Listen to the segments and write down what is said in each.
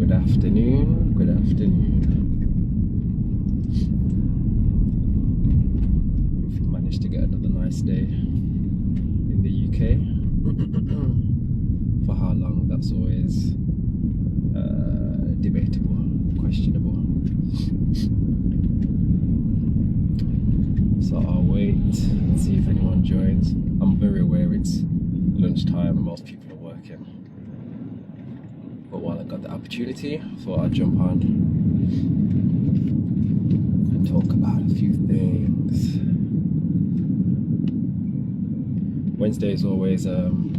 Good afternoon. Good afternoon. We've managed to get another nice day in the UK. For how long, that's always debatable, questionable. So I'll wait and see if anyone joins. I'm very aware it's lunchtime and most people are working. But while I got the opportunity, I thought I'd jump on and talk about a few things. Wednesday is always an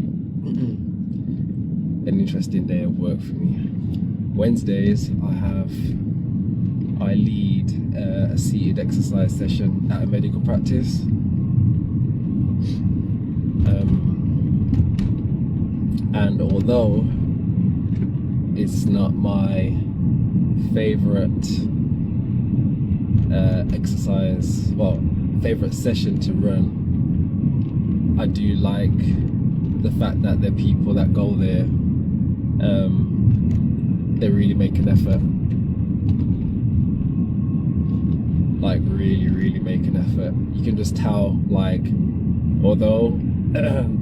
interesting day of work for me. Wednesdays I lead a seated exercise session at a medical practice. And although it's not my favorite favorite session to run, I do like the fact that the people that go there, they really make an effort. Like really make an effort. You can just tell, like, although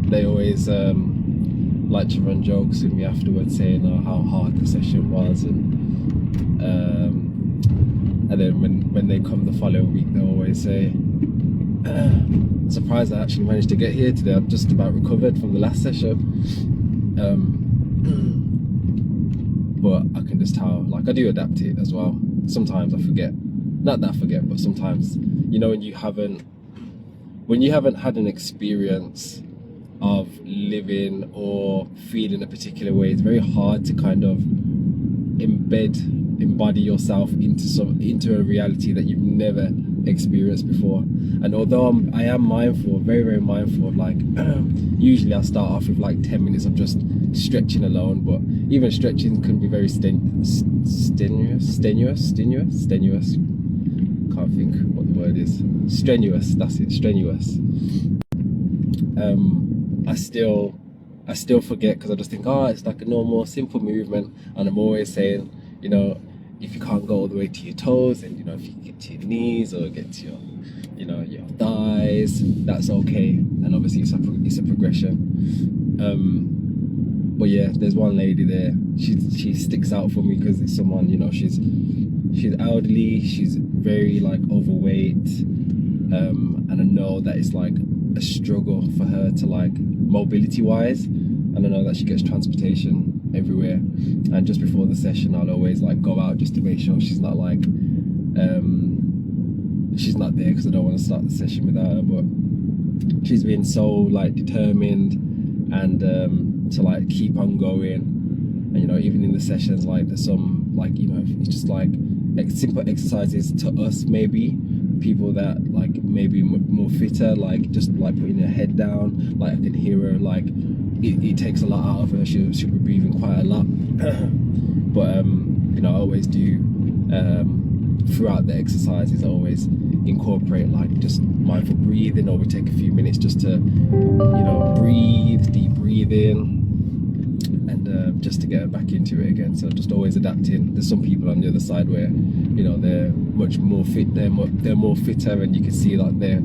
they always like to run jokes with me afterwards, saying how hard the session was, and then when they come the following week, they always say, surprised I actually managed to get here today. I'm just about recovered from the last session. But I can just tell, like, I do adapt it as well. Sometimes I forget, not that I forget, but sometimes, you know, when you haven't had an experience of living or feeling a particular way, it's very hard to kind of embody yourself into a reality that you've never experienced before. And although I am mindful, very mindful of, like, usually I start off with like 10 minutes of just stretching alone, but even stretching can be very strenuous. Can't think what the word is. Strenuous, that's it, strenuous. I still forget, because I just think, it's like a normal, simple movement. And I'm always saying, you know, if you can't go all the way to your toes, and, you know, if you get to your knees or get to your, you know, your thighs, that's okay. And obviously it's a progression. But yeah, there's one lady there. She sticks out for me because it's someone, you know, she's elderly, she's very, like, overweight, and I know that it's like a struggle for her to, like, mobility wise, and I know that she gets transportation everywhere. And just before the session, I'll always, like, go out just to make sure she's not, like, she's not there, because I don't want to start the session without her. But she's been so, like, determined and to, like, keep on going. And, you know, even in the sessions, like, there's some, like, you know, it's just like simple exercises to us, maybe people that, like, maybe more fitter, like, just like putting her head down. Like, I can hear her, like, it takes a lot out of her. She'll be breathing quite a lot. But you know, I always do throughout the exercises, I always incorporate, like, just mindful breathing, or we take a few minutes just to, you know, breathe, deep breathing, and just to get back into it again. So just always adapting. There's some people on the other side where, you know, they're much more fit, they're more fitter, and you can see, like, they're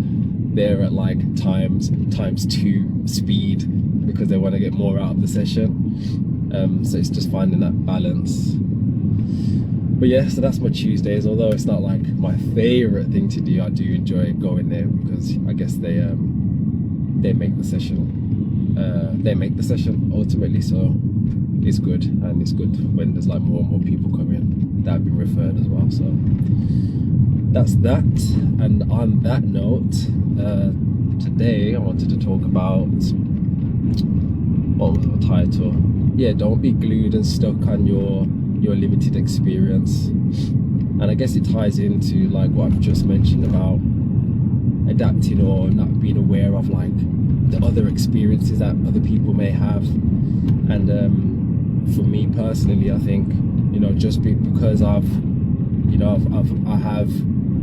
at, like, times 2 speed, because they want to get more out of the session. So it's just finding that balance. But yeah, so that's my Tuesdays. Although it's not, like, my favorite thing to do, I do enjoy going there, because I guess they make the session. They make the session ultimately, so it's good. And it's good when there's, like, more and more people come in that have been referred as well. So that's that. And on that note, today I wanted to talk about, what was the title? Yeah, don't be glued and stuck on your limited experience. And I guess it ties into, like, what I've just mentioned about adapting or not being aware of, like, the other experiences that other people may have. And for me personally, I think, you know, just because I have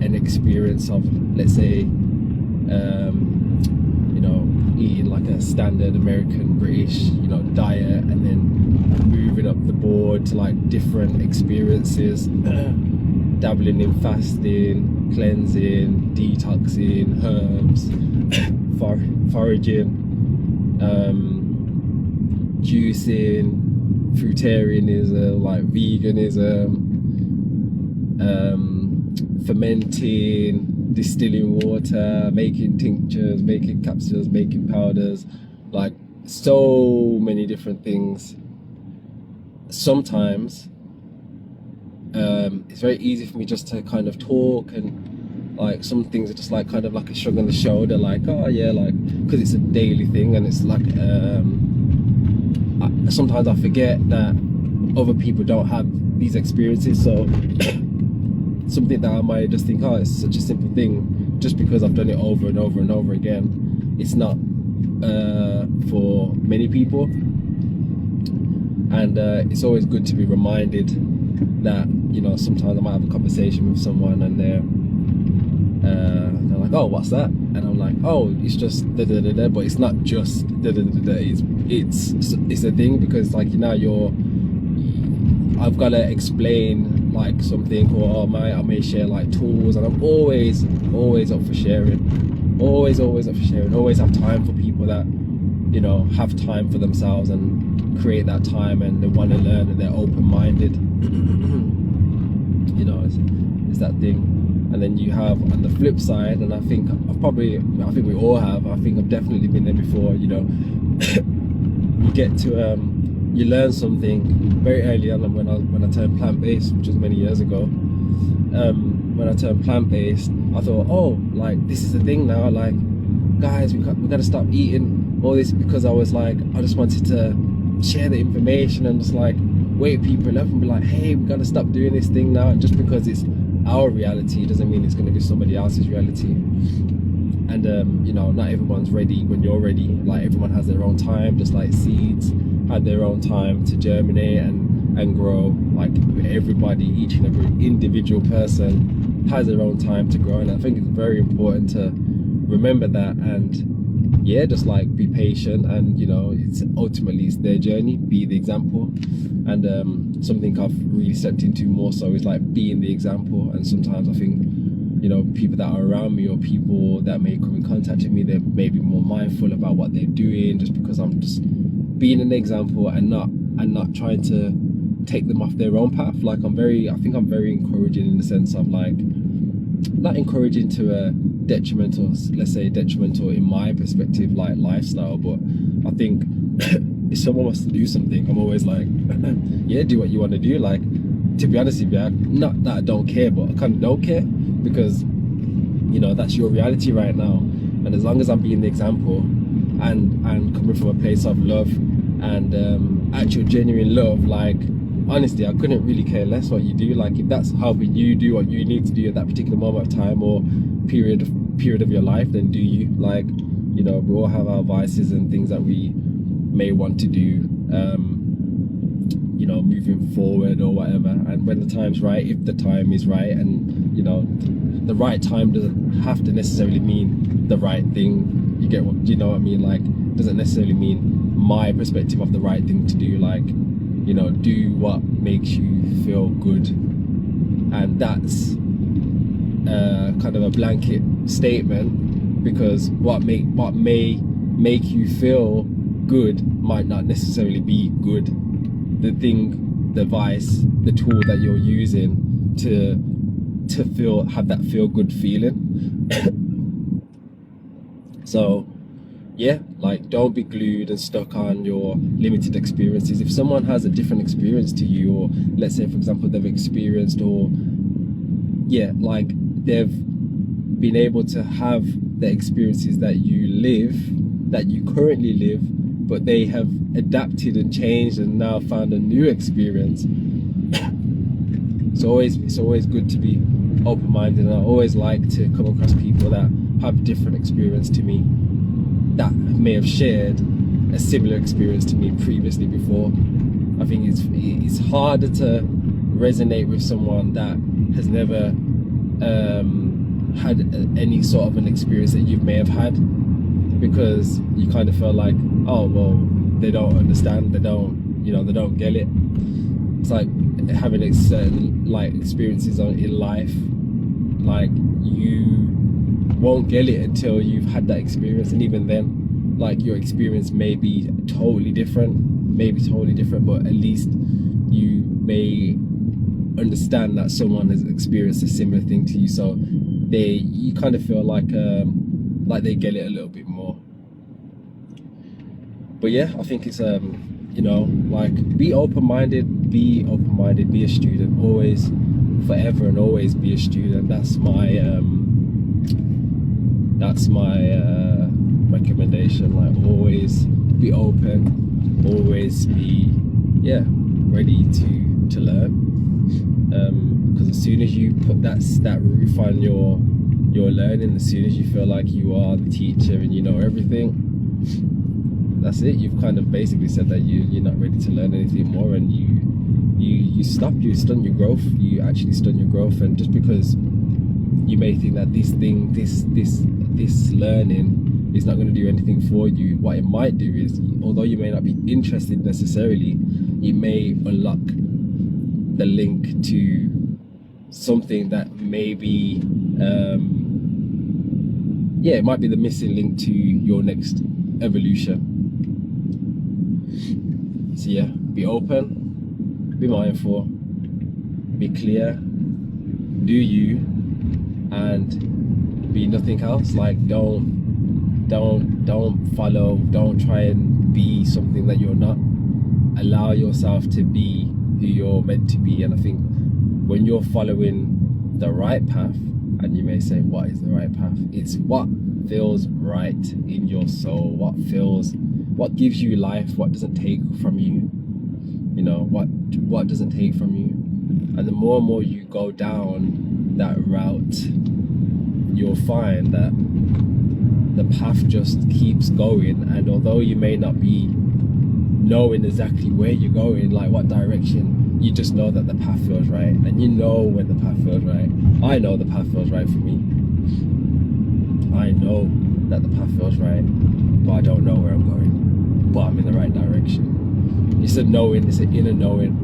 an experience of, let's say, you know, eating like a standard American British, you know, diet, and then moving up the board to like different experiences, dabbling in fasting, cleansing, detoxing, herbs, foraging, juicing, fruitarianism, like veganism, fermenting, distilling water, making tinctures, making capsules, making powders, like so many different things. Sometimes it's very easy for me just to kind of talk, and like some things are just like kind of like a shrug on the shoulder, like, oh yeah, like, because it's a daily thing, and it's like sometimes I forget that other people don't have these experiences. So something that I might just think, oh, it's such a simple thing, just because I've done it over and over and over again, it's not for many people. And it's always good to be reminded that, you know, sometimes I might have a conversation with someone and they're like, oh, what's that? And I'm like, oh, it's just da da da da, but it's not just da da da da. It's a thing, because like, you know, I've got to explain like something, or I may share like tools, and I'm always up for sharing, always up for sharing, always have time for people that, you know, have time for themselves and create that time, and they want to learn, and they're open-minded. You know, it's that thing. And then you have on the flip side, and I think we all have, I think I've definitely been there before, you know, you get to you learn something very early on. When I turned plant-based, which was many years ago, when I turned plant-based, I thought, oh, like, this is the thing now, like, guys, we got to stop eating all this, because I was like, I just wanted to share the information and just like wake people up and be like, hey, we got to stop doing this thing now. And just because it's our reality doesn't mean it's going to be somebody else's reality. And you know, not everyone's ready when you're ready. Like, everyone has their own time, just like seeds had their own time to germinate and grow. Like, everybody, each and every individual person has their own time to grow, and I think it's very important to remember that. And yeah, just like be patient, and you know, it's ultimately it's their journey. Be the example. And something I've really stepped into more so is like being the example. And sometimes I think, you know, people that are around me, or people that may come in contact with me, they're maybe more mindful about what they're doing, just because I'm just being an example and not trying to take them off their own path. Like, I think I'm very encouraging, in the sense of like, not encouraging to a detrimental, let's say detrimental in my perspective, like lifestyle, but I think if someone wants to do something, I'm always like, yeah, do what you want to do. Like, to be honest with you, not that I don't care, but I kind of don't care, because, you know, that's your reality right now. And as long as I'm being the example and coming from a place of love and actual genuine love, like, honestly, I couldn't really care less what you do. Like, if that's helping you do what you need to do at that particular moment of time or period of your life, then do you. Like, you know, we all have our vices and things that we may want to do, you know, moving forward or whatever. And when the time's right, if the time is right, and you know, the right time doesn't have to necessarily mean the right thing. You get what, you know what I mean? Like, doesn't necessarily mean my perspective of the right thing to do. Like, you know, do what makes you feel good. And that's kind of a blanket statement, because what may make you feel good might not necessarily be good. The thing, the vice, the tool that you're using to have that feel good feeling. So yeah, like, don't be glued and stuck on your limited experiences. If someone has a different experience to you, or let's say, for example, they've experienced, or yeah, like, they've been able to have the experiences that you currently live, but they have adapted and changed and now found a new experience. It's always good to be open-minded, and I always like to come across people that have different experience to me, that may have shared a similar experience to me previously before. I think it's harder to resonate with someone that has never had any sort of an experience that you may have had. because you kind of feel like, oh well, they don't understand, they don't get it. It's like having certain like experiences in life, like you won't get it until you've had that experience, and even then, like your experience may be totally different, but at least you may understand that someone has experienced a similar thing to you, so you kind of feel like they get it a little bit more. But yeah, I think it's like be open-minded, be a student, always, forever and always be a student. That's my recommendation. Like, always be open, always be ready to learn, because as soon as you put that roof on your learning, as soon as you feel like you are the teacher and you know everything, that's it. You've kind of basically said that you're not ready to learn anything more, and you stunt your growth. You actually stunt your growth. And just because you may think that this learning is not going to do anything for you, what it might do is, although you may not be interested necessarily, it may unlock the link to something that maybe it might be the missing link to your next evolution. So yeah, be open, be mindful, be clear, do you, and be nothing else. Like, don't follow, don't try and be something that you're not. Allow yourself to be who you're meant to be. And I think when you're following the right path, and you may say, what is the right path? It's what feels right in your soul, what gives you life, what doesn't take from you, what doesn't take from you. And the more and more you go down that route, you'll find that the path just keeps going. And although you may not be knowing exactly where you're going, like what direction, you just know that the path feels right. And you know when the path feels right. I know the path feels right for me. I know that the path feels right, but I don't know where I'm going, but I'm in the right direction. It's a knowing, it's an inner knowing.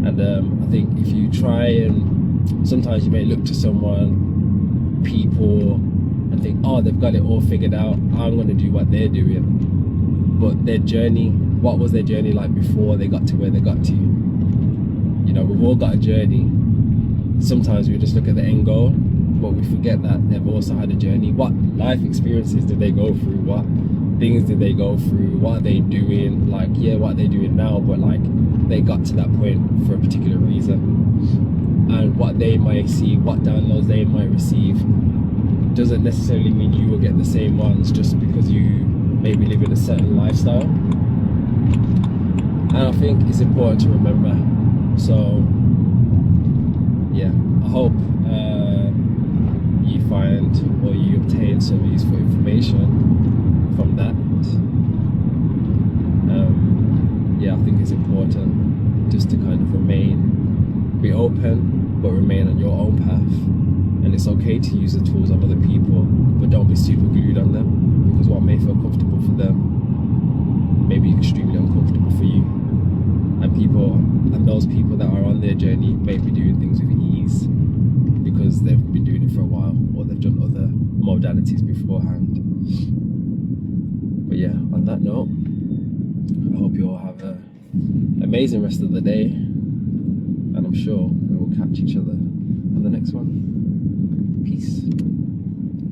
And I think if you try, and sometimes you may look to someone, people, and think, oh, they've got it all figured out, I'm going to do what they're doing. But their journey, what was their journey like before they got to where they got to? We've all got a journey. Sometimes we just look at the end goal, but we forget that they've also had a journey. What life experiences did they go through? What things did they go through? What are they doing? Like, what they're doing now, but like, they got to that point for a particular reason. And what they might see, what downloads they might receive, doesn't necessarily mean you will get the same ones just because you maybe live in a certain lifestyle. And I think it's important to remember. So yeah, I hope you find, or you obtain, some useful information from that. I think it's important just to kind of be open, but remain on your own path. And it's okay to use the tools of other people, but don't be super glued on them, because what may feel comfortable for them may be extremely uncomfortable for you. And those people that are on their journey may be doing things with ease because they've been doing it for a while, or they've done other modalities beforehand. But yeah, on that note, I hope you all have an amazing rest of the day, and I'm sure we will catch each other on the next one.